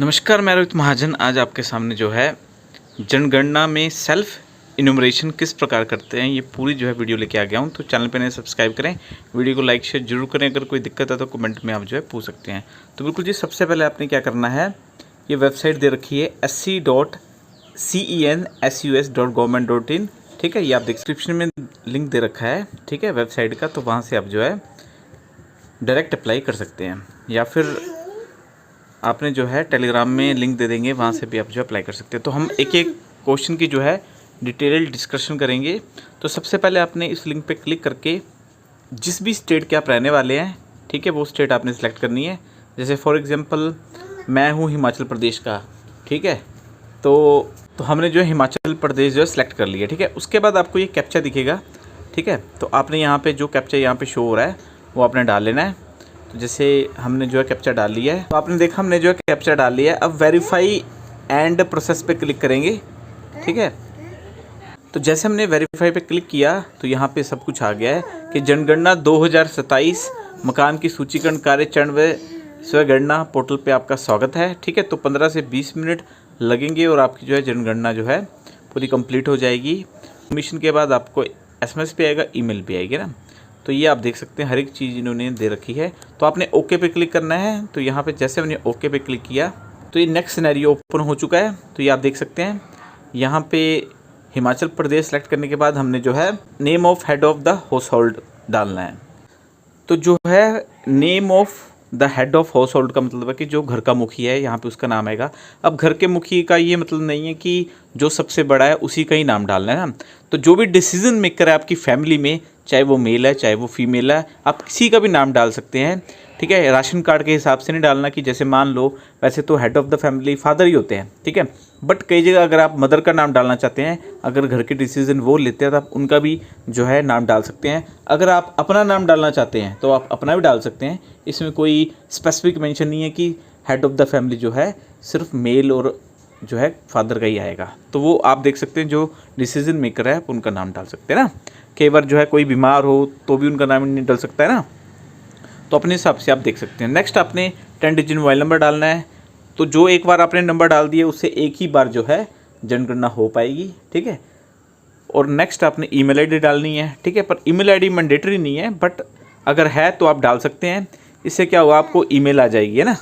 नमस्कार, मैं रोहित महाजन आज आपके सामने जो है जनगणना में सेल्फ इन्यूमरेशन किस प्रकार करते हैं ये पूरी जो है वीडियो लेके आ गया हूँ। तो चैनल पे नए सब्सक्राइब करें, वीडियो को लाइक शेयर जरूर करें। अगर कोई दिक्कत है तो कमेंट में आप जो है पूछ सकते हैं। तो बिल्कुल जी, सबसे पहले आपने क्या करना है, ये वेबसाइट दे रखी है sc.census.government.in। ठीक है, ये आप डिस्क्रिप्शन में लिंक दे रखा है, ठीक है, वेबसाइट का। तो वहाँ से आप जो है डायरेक्ट अप्लाई कर सकते हैं, या फिर आपने जो है टेलीग्राम में लिंक दे देंगे, वहाँ से भी आप जो अप्लाई कर सकते हैं। तो हम एक एक क्वेश्चन की जो है डिटेल डिस्कशन करेंगे। तो सबसे पहले आपने इस लिंक पे क्लिक करके जिस भी स्टेट के आप रहने वाले हैं, ठीक है, वो स्टेट आपने सेलेक्ट करनी है। जैसे फॉर एग्जांपल मैं हूँ हिमाचल प्रदेश का, ठीक है, तो हमने जो है हिमाचल प्रदेश जो है सेलेक्ट कर लिया, ठीक है। उसके बाद आपको ये कैप्चा दिखेगा, ठीक है। तो आपने यहाँ पे जो कैप्चा यहाँ पे शो हो रहा है वो आपने डाल लेना है। तो जैसे हमने जो है कैप्चा डाल लिया है, तो आपने देखा हमने जो है कैप्चा डाल लिया है। अब वेरीफाई एंड प्रोसेस पे क्लिक करेंगे, ठीक है। तो जैसे हमने वेरीफाई पे क्लिक किया तो यहाँ पे सब कुछ आ गया है कि जनगणना 2027 मकान की सूचीकरण कार्य चरण व स्वगणना पोर्टल पे आपका स्वागत है, ठीक है। तो 15 से 20 मिनट लगेंगे और आपकी जो है जनगणना जो है पूरी कंप्लीट हो जाएगी। सबमिशन के बाद आपको SMS पे आएगा, ईमेल पे आएगी ना। तो ये आप देख सकते हैं हर एक चीज़ इन्होंने दे रखी है। तो आपने ओके पे क्लिक करना है। तो यहाँ पे जैसे हमने ओके पे क्लिक किया तो ये नेक्स्ट सिनेरियो ओपन हो चुका है। तो ये आप देख सकते हैं यहाँ पे हिमाचल प्रदेश सेलेक्ट करने के बाद हमने जो है name of head of the house hold डालना है। तो जो है name of the head of house hold का मतलब है कि जो घर का मुखिया है यहाँ पे उसका नाम आएगा। अब घर के मुखिया का ये मतलब नहीं है कि जो सबसे बड़ा है उसी का ही नाम डालना है ना। तो जो भी डिसीजन मेकर है आपकी फैमिली में, चाहे वो मेल है चाहे वो फीमेल है, आप किसी का भी नाम डाल सकते हैं, ठीक है। राशन कार्ड के हिसाब से नहीं डालना कि जैसे मान लो वैसे तो head of the family father ही होते हैं, ठीक है, बट कई जगह अगर आप मदर का नाम डालना चाहते हैं, अगर घर के डिसीजन वो लेते हैं तो आप उनका भी जो है नाम डाल सकते हैं। अगर आप अपना नाम डालना चाहते हैं तो आप अपना भी डाल सकते हैं। इसमें कोई स्पेसिफिक मेंशन नहीं है कि हेड ऑफ द फैमिली जो है सिर्फ मेल और जो है फादर का ही आएगा। तो वो आप देख सकते हैं जो डिसीजन मेकर है आप उनका नाम डाल सकते हैं ना। कई बार जो है कोई बीमार हो तो भी उनका नाम नहीं डल सकता है ना। तो अपने हिसाब से आप देख सकते हैं। नेक्स्ट आपने 10 डिजिट मोबाइल नंबर डालना है। तो जो एक बार आपने नंबर डाल दिए उससे एक ही बार जो है जनगणना हो पाएगी, ठीक है। और नेक्स्ट आपने ईमेल आईडी डालनी है, ठीक है, पर ईमेल आईडी मैंडेटरी नहीं है, बट अगर है तो आप डाल सकते हैं। इससे क्या हुआ, आपको ईमेल आ जाएगी, है ना।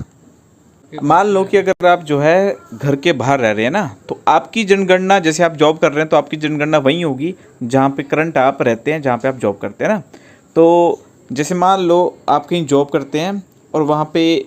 मान लो कि अगर आप जो है घर के बाहर रह रहे हैं ना, तो आपकी जनगणना, जैसे आप जॉब कर रहे हैं तो आपकी जनगणना वहीं होगी जहाँ पे करंट आप रहते हैं, जहाँ पे आप जॉब करते हैं ना। तो जैसे मान लो आप कहीं जॉब करते हैं और वहाँ पे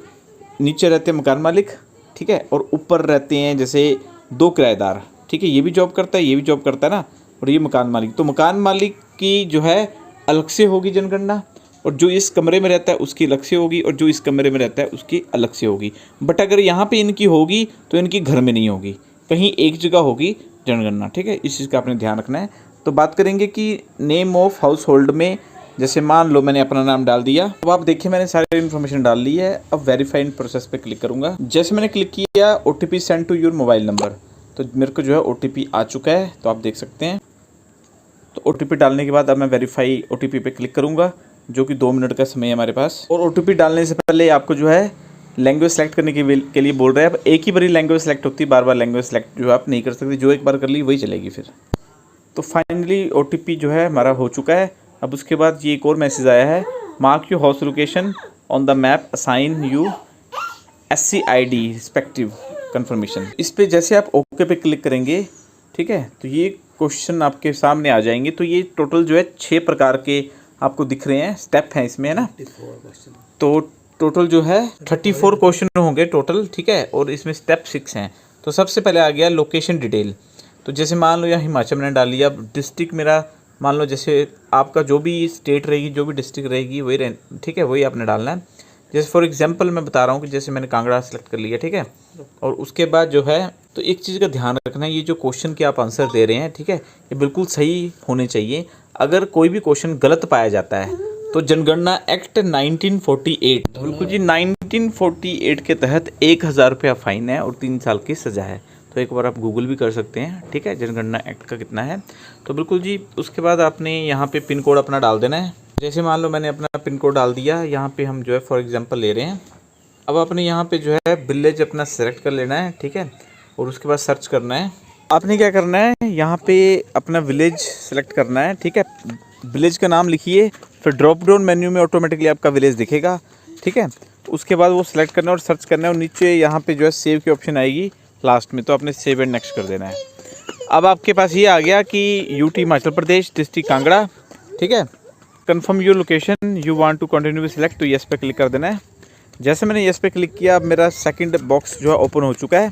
नीचे रहते हैं मकान मालिक, ठीक है, और ऊपर रहते हैं जैसे 2 किराएदार, ठीक है, ये भी जॉब करता है, ये भी जॉब करता है ना, और ये मकान मालिक। तो मकान मालिक की जो है अलग से होगी जनगणना, और जो इस कमरे में रहता है उसकी अलग से होगी, और जो इस कमरे में रहता है उसकी अलग से होगी। बट अगर यहाँ पे इनकी होगी तो इनकी घर में नहीं होगी, कहीं एक जगह होगी जनगणना, ठीक है। इस चीज़ का आपने ध्यान रखना है। तो बात करेंगे कि नेम ऑफ हाउस होल्ड में, जैसे मान लो मैंने अपना नाम डाल दिया, अब आप देखिए मैंने सारी इन्फॉर्मेशन डाल ली है। अब वेरीफाई इन प्रोसेस पे क्लिक करूँगा। जैसे मैंने क्लिक किया OTP send to your mobile number, तो मेरे को जो है OTP आ चुका है, तो आप देख सकते हैं। तो OTP डालने के बाद अब मैं वेरीफाई OTP पे क्लिक करूँगा, जो कि 2 मिनट का समय है हमारे पास। और OTP डालने से पहले आपको जो है लैंग्वेज सेलेक्ट करने के लिए बोल रहे हैं। अब एक ही बारी लैंग्वेज सेलेक्ट होती है, बार बार लैंग्वेज सेलेक्ट जो आप नहीं कर सकते, जो एक बार कर ली वही चलेगी फिर। तो फाइनली OTP जो है हमारा हो चुका है। अब उसके बाद ये एक और मैसेज आया है, mark your house location on the map, assign you SCID respective confirmation. इस पे जैसे आप ओके पे क्लिक करेंगे, ठीक है, तो ये क्वेश्चन आपके सामने आ जाएंगे। तो ये टोटल जो है 6 प्रकार के आपको दिख रहे हैं, स्टेप हैं इसमें, है ना। तो टोटल जो है 34 क्वेश्चन होंगे टोटल, ठीक है, और इसमें स्टेप 6 हैं। तो सबसे पहले आ गया लोकेशन डिटेल। तो जैसे मान लो यहाँ हिमाचल मैंने डाल लिया। अब डिस्ट्रिक्ट मेरा मान लो, जैसे आपका जो भी स्टेट रहेगी, जो भी डिस्ट्रिक्ट रहेगी वही ठीक है, वही आपने डालना है। जैसे फॉर एग्जांपल मैं बता रहा हूँ कि जैसे मैंने कांगड़ा सेलेक्ट कर लिया, ठीक है। और उसके बाद जो है, तो एक चीज़ का ध्यान रखना है, ये जो क्वेश्चन के आप आंसर दे रहे हैं, ठीक है, ये बिल्कुल सही होने चाहिए। अगर कोई भी क्वेश्चन गलत पाया जाता है तो जनगणना एक्ट 1948, बिल्कुल जी 1948 के तहत 1000 रुपया फाइन है और 3 साल की सज़ा है। तो एक बार आप गूगल भी कर सकते हैं, ठीक है, जनगणना एक्ट का कितना है। तो बिल्कुल जी, उसके बाद आपने यहाँ पे पिन कोड अपना डाल देना है। जैसे मान लो मैंने अपना पिन कोड डाल दिया, यहाँ पे हम जो है फॉर एग्जांपल ले रहे हैं अब अपने यहाँ पे जो है विलेज अपना सेलेक्ट कर लेना है, ठीक है, और उसके बाद सर्च करना है। आपने क्या करना है, यहाँ पे अपना विलेज सेलेक्ट करना है, ठीक है। विलेज का नाम लिखिए, फिर ड्रॉप डाउन मेन्यू में ऑटोमेटिकली आपका विलेज दिखेगा, ठीक है। उसके बाद वो सिलेक्ट करना है और सर्च करना है, और नीचे यहाँ पे जो है सेव की ऑप्शन आएगी लास्ट में, तो आपने सेव एंड नेक्स्ट कर देना है। अब आपके पास ये आ गया कि यूटी हिमाचल प्रदेश, डिस्ट्रिक्ट कांगड़ा, ठीक है। Confirm your location you want to continue select, तो येस पे क्लिक कर देना है। जैसे मैंने येस पे क्लिक किया, अब मेरा सेकंड बॉक्स जो है ओपन हो चुका है।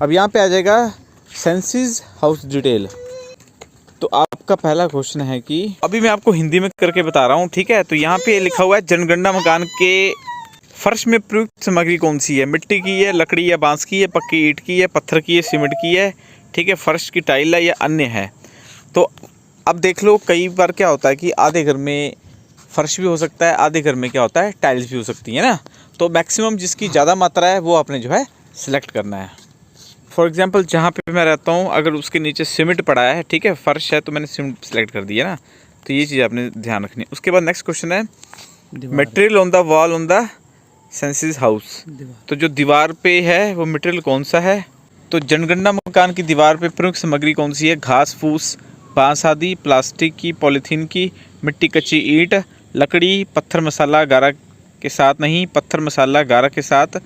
अब यहाँ पे आ जाएगा सेंसिस हाउस डिटेल। तो आपका पहला क्वेश्चन है कि अभी मैं आपको हिंदी में करके बता रहा हूँ, ठीक है। तो यहाँ पे लिखा हुआ है जनगणना मकान के फर्श में प्रयुक्त सामग्री कौन सी है, मिट्टी की है, लकड़ी या बांस की है, पक्की ईंट की है, पत्थर की है, सीमेंट की है, ठीक है, फर्श की टाइल है या अन्य है। तो अब देख लो, कई बार क्या होता है कि आधे घर में फर्श भी हो सकता है, आधे घर में क्या होता है टाइल्स भी हो सकती है ना। तो मैक्सिमम जिसकी ज़्यादा मात्रा है वो आपने जो है सिलेक्ट करना है। फॉर एग्जांपल जहाँ पे मैं रहता हूँ, अगर उसके नीचे सीमेंट पड़ा है, ठीक है, फर्श है, तो मैंने सीमेंट सेलेक्ट कर दिया ना। तो ये चीज़ आपने ध्यान रखनी है। उसके बाद नेक्स्ट क्वेश्चन है material on the wall on the census house. तो जो दीवार पे है वो मटेरियल कौन सा है। तो जनगणना मकान की दीवार पे प्रमुख सामग्री कौन सी है, घास फूस, बांस आदि, प्लास्टिक की, पॉलीथीन की, मिट्टी कच्ची ईंट, लकड़ी, पत्थर मसाला गारा के साथ नहीं, पत्थर मसाला गारा के साथ,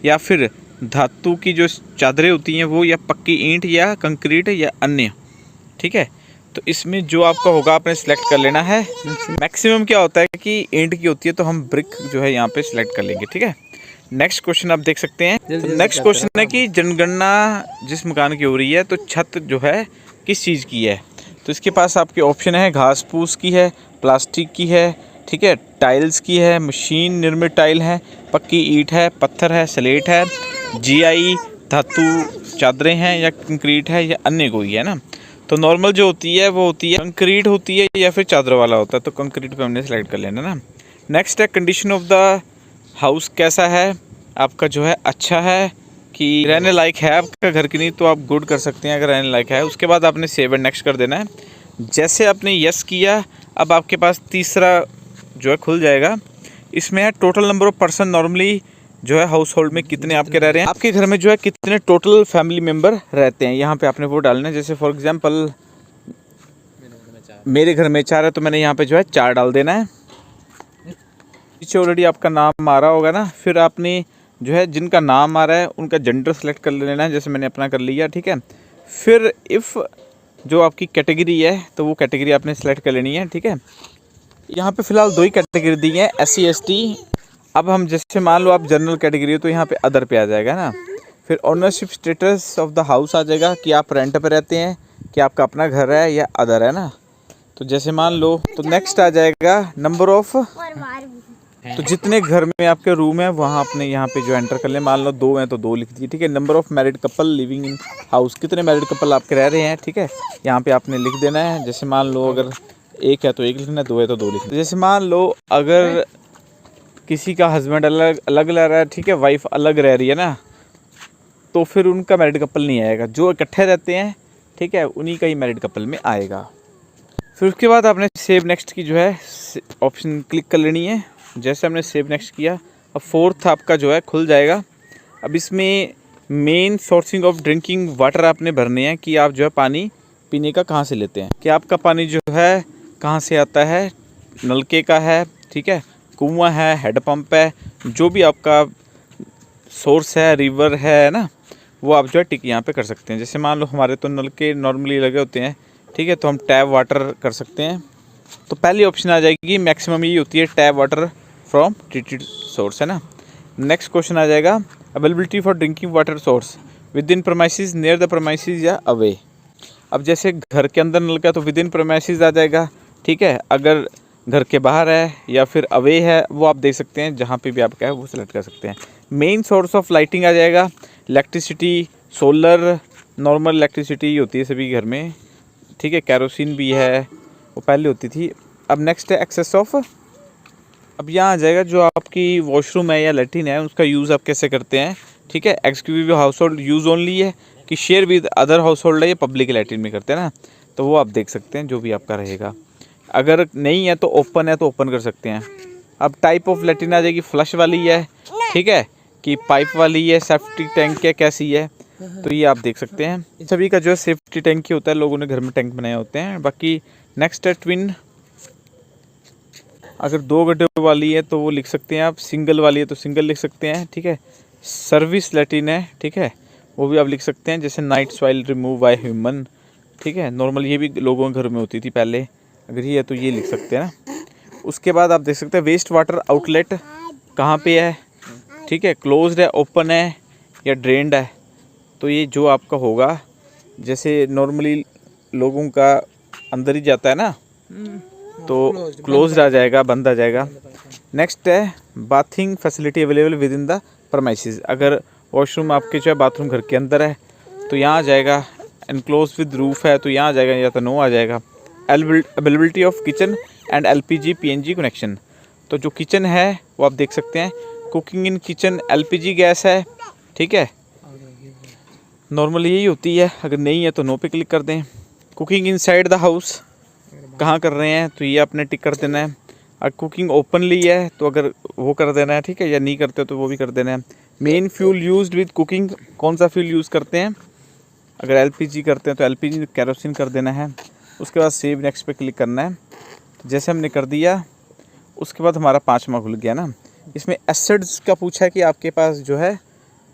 या फिर धातु की जो चादरें होती हैं वो, या पक्की ईंट या कंक्रीट या अन्य, ठीक है। तो इसमें जो आपका होगा आपने सेलेक्ट कर लेना है। मैक्सिमम क्या होता है कि ईंट की होती है, तो हम ब्रिक जो है यहाँ पे सिलेक्ट कर लेंगे, ठीक है। नेक्स्ट क्वेश्चन आप देख सकते हैं। तो नेक्स्ट क्वेश्चन है कि जनगणना जिस मकान की हो रही है, तो छत जो है किस चीज़ की है। तो इसके पास आपके ऑप्शन है घास फूस की है, प्लास्टिक की है, ठीक है, टाइल्स की है, मशीन निर्मित टाइल है, पक्की ईंट है, पत्थर है, स्लेट है, जीआई धातु चादरें हैं, या कंक्रीट है, या अन्य कोई है ना। तो नॉर्मल जो होती है वो होती है कंक्रीट होती है, या फिर चादर वाला होता है, तो कंक्रीट पे हमने सेलेक्ट कर लेना ना। नेक्स्ट है कंडीशन ऑफ द हाउस कैसा है आपका, जो है अच्छा है कि रहने लायक है आपका घर की, नहीं तो आप गुड कर सकते हैं अगर रहने लायक है। उसके बाद आपने सेव एंड नेक्स्ट कर देना है। जैसे आपने यस किया, अब आपके पास तीसरा जो है खुल जाएगा। इसमें है total number of person normally जो है हाउस होल्ड में कितने आपके रह रहे हैं, आपके घर में जो है कितने टोटल फैमिली मेम्बर रहते हैं, यहाँ पे आपने वो डालना है। जैसे फॉर एग्जांपल मेरे घर में 4 है, तो मैंने यहाँ पे जो है 4 डाल देना है। पीछे ऑलरेडी आपका नाम आ रहा होगा ना, फिर आपने जो है जिनका नाम आ रहा है उनका जेंडर सेलेक्ट कर लेना है, जैसे मैंने अपना कर लिया, ठीक है। फिर इफ़ जो आपकी कैटेगरी है, तो वो कैटेगरी आपने सेलेक्ट कर लेनी है, ठीक है। यहाँ पे फ़िलहाल 2 ही कैटेगरी दी है, SC ST। अब हम जैसे मान लो आप जनरल कैटेगरी हो, तो यहाँ पे अदर पे आ जाएगा ना। फिर ownership status of the house आ जाएगा कि आप रेंट पे रहते हैं, कि आपका अपना घर है या अदर है ना। तो जैसे मान लो, तो नेक्स्ट आ जाएगा नंबर ऑफ, तो जितने घर में आपके रूम है वहाँ आपने यहाँ पे जो एंटर कर ले। मान लो 2 हैं तो 2 लिख दिए, ठीक है। Number of married couple living in house, कितने मैरिड कपल आपके रह रहे हैं, ठीक है, यहाँ पे आपने लिख देना है। जैसे मान लो अगर 1 है तो 1 लिखना है, 2 है तो 2 लिखना है। जैसे मान लो अगर किसी का हस्बैंड अलग अलग रह रहा है, ठीक है, वाइफ अलग रह रही है ना, तो फिर उनका मैरिड कपल नहीं आएगा। जो इकट्ठे रहते हैं, ठीक है, उन्हीं का ही मैरिड कपल में आएगा। फिर उसके बाद आपने सेव नेक्स्ट की जो है ऑप्शन क्लिक कर लेनी है। जैसे हमने सेव नेक्स्ट किया, अब 4th आपका जो है खुल जाएगा। अब इसमें main sourcing of drinking water आपने भरने हैं कि आप जो है पानी पीने का कहाँ से लेते हैं, कि आपका पानी जो है कहाँ से आता है, नलके का है, ठीक है, कुआं है, हेडपम्प है, जो भी आपका सोर्स है, रिवर है ना, वो आप जो है टिक यहाँ पे कर सकते हैं। जैसे मान लो हमारे तो नलके नॉर्मली लगे होते हैं, ठीक है, तो हम टैप वाटर कर सकते हैं। तो पहली ऑप्शन आ जाएगी, मैक्सिमम ये होती है tap water from treated source, है ना। नेक्स्ट क्वेश्चन आ जाएगा availability for drinking water source with in premises, near the premises या अवे। अब जैसे घर के अंदर नलका तो विद इन प्रमाइसिस आ जाएगा, ठीक है। अगर घर के बाहर है या फिर अवे है, वो आप देख सकते हैं, जहाँ पे भी आपका है वो सेलेक्ट कर सकते हैं। मेन सोर्स ऑफ लाइटिंग आ जाएगा इलेक्ट्रिसिटी, सोलर, नॉर्मल इलेक्ट्रिसिटी होती है सभी घर में, ठीक है, कैरोसिन भी है, वो पहले होती थी। अब नेक्स्ट है एक्सेस ऑफ, अब यहाँ आ जाएगा जो आपकी वॉशरूम है या लैट्रिन है उसका यूज़ आप कैसे करते हैं, ठीक है। Exclusive house hold use only है कि share with other house hold है, या पब्लिक लैट्रिन में करते हैं ना, तो वो आप देख सकते हैं जो भी आपका रहेगा। अगर नहीं है तो ओपन है तो ओपन कर सकते हैं। अब टाइप ऑफ लैट्रिन आ जाएगी, फ्लश वाली है, ठीक है, कि पाइप वाली है, सेफ्टी टैंक है, कैसी है, तो ये आप देख सकते हैं। सभी का जो है सेफ्टी टैंक ही होता है, लोगों ने घर में टैंक बनाए होते हैं। बाकी नेक्स्ट है ट्विन। अगर 2 गड्ढे वाली है तो वो लिख सकते हैं आप, सिंगल वाली है तो सिंगल लिख सकते हैं, ठीक है। सर्विस लैट्रिन है, ठीक है, वो भी आप लिख सकते हैं, जैसे night soil remove by human, ठीक है। नॉर्मल ये भी लोगों के घर में होती थी पहले, अगर ये है तो ये लिख सकते हैं ना। उसके बाद आप देख सकते हैं वेस्ट वाटर आउटलेट कहाँ पे है, ठीक है, क्लोज्ड है, ओपन है या ड्रेन्ड है। तो ये जो आपका होगा, जैसे नॉर्मली लोगों का अंदर ही जाता है ना, तो क्लोज्ड आ जाएगा, बंद आ जाएगा। नेक्स्ट है bathing facility available with in the premises. अगर वॉशरूम आपके जो है बाथरूम घर के अंदर है तो यहाँ आ जाएगा। एनक्लोज विद रूफ है तो यहाँ आ जाएगा, या तो नो आ जाएगा। Availability of kitchen and LPG PNG connection. तो जो किचन है वो आप देख सकते हैं, cooking in kitchen LPG gas है, ठीक है, नॉर्मली यही होती है। अगर नहीं है तो नो पे क्लिक कर दें। कुकिंग इनसाइड द हाउस कहाँ कर रहे हैं तो ये आपने टिक कर देना है। अगर कुकिंग ओपनली है तो अगर वो कर देना है, ठीक है, या नहीं करते तो वो भी कर देना है। Main fuel used with cooking, कौन सा फ्यूल यूज़ करते हैं, अगर एलपीजी करते हैं तो एलपीजी केरोसिन कर देना है। उसके बाद सेव नेक्स्ट पे क्लिक करना है। जैसे हमने कर दिया, उसके बाद हमारा 5वां खुल गया ना। इसमें एसेट्स का पूछा है कि आपके पास जो है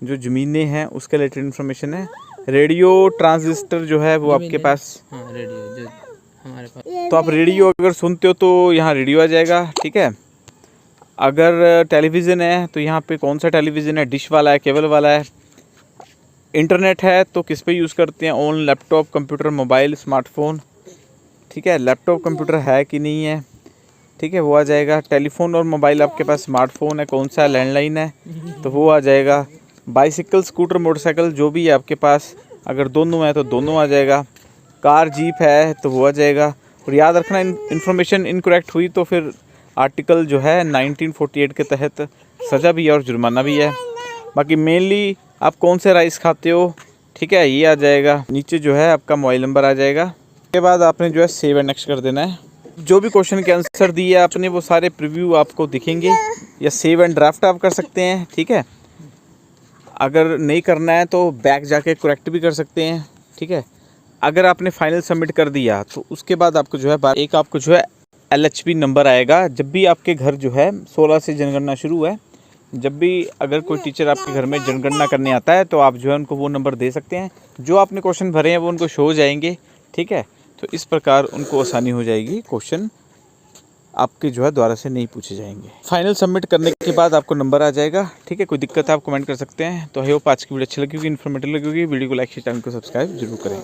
जो ज़मीनें हैं उसके रिलेटेड इन्फॉर्मेशन है। रेडियो ट्रांजिस्टर जो है वो आपके पास, हाँ रेडियो जो हमारे पास, तो आप रेडियो अगर सुनते हो तो यहाँ रेडियो आ जाएगा, ठीक है। अगर टेलीविज़न है तो यहाँ पे कौन सा टेलीविज़न है, डिश वाला है, केबल वाला है। इंटरनेट है तो किस पे यूज़ करते हैं, on laptop, computer, mobile, smartphone, ठीक है, लैपटॉप कंप्यूटर है कि नहीं है, ठीक है, वो आ जाएगा। टेलीफोन और मोबाइल आपके पास, स्मार्टफोन है, कौन सा लैंडलाइन है, तो वो आ जाएगा। बाइसिकल, स्कूटर, मोटरसाइकिल जो भी है आपके पास, अगर दोनों है तो दोनों आ जाएगा। कार, जीप है तो वो आ जाएगा। और याद रखना, इन्फॉर्मेशन इनकरेक्ट हुई तो फिर आर्टिकल जो है 1948 के तहत सज़ा भी है और जुर्माना भी है। बाकी मेनली आप कौन से राइस खाते हो, ठीक है, ये आ जाएगा। नीचे जो है आपका मोबाइल नंबर आ जाएगा। उसके बाद आपने जो है सेव एंड नेक्स्ट कर देना है। जो भी क्वेश्चन के आंसर दिए आपने वो सारे प्रीव्यू आपको दिखेंगे, या सेव एंड ड्राफ्ट आप कर सकते हैं, ठीक है। अगर नहीं करना है तो बैक जाके करेक्ट भी कर सकते हैं, ठीक है। अगर आपने फाइनल सबमिट कर दिया तो उसके बाद आपको जो है एक आपको जो है LHP नंबर आएगा। जब भी आपके घर जो है 16 से जनगणना शुरू है, जब भी अगर कोई टीचर आपके घर में जनगणना करने आता है तो आप जो है उनको वो नंबर दे सकते हैं। जो आपने क्वेश्चन भरे हैं वो उनको शो हो जाएंगे, ठीक है। तो इस प्रकार उनको आसानी हो जाएगी, क्वेश्चन आपके जो है दोबारा से नहीं पूछे जाएंगे। फाइनल सबमिट करने के बाद आपको नंबर आ जाएगा, ठीक है। कोई दिक्कत है आप कमेंट कर सकते हैं। तो आई होप आज की वीडियो अच्छी लगी होगी, इन्फॉर्मेटिव लगी होगी। वीडियो को लाइक शेयर, चैनल को सब्सक्राइब जरूर करें।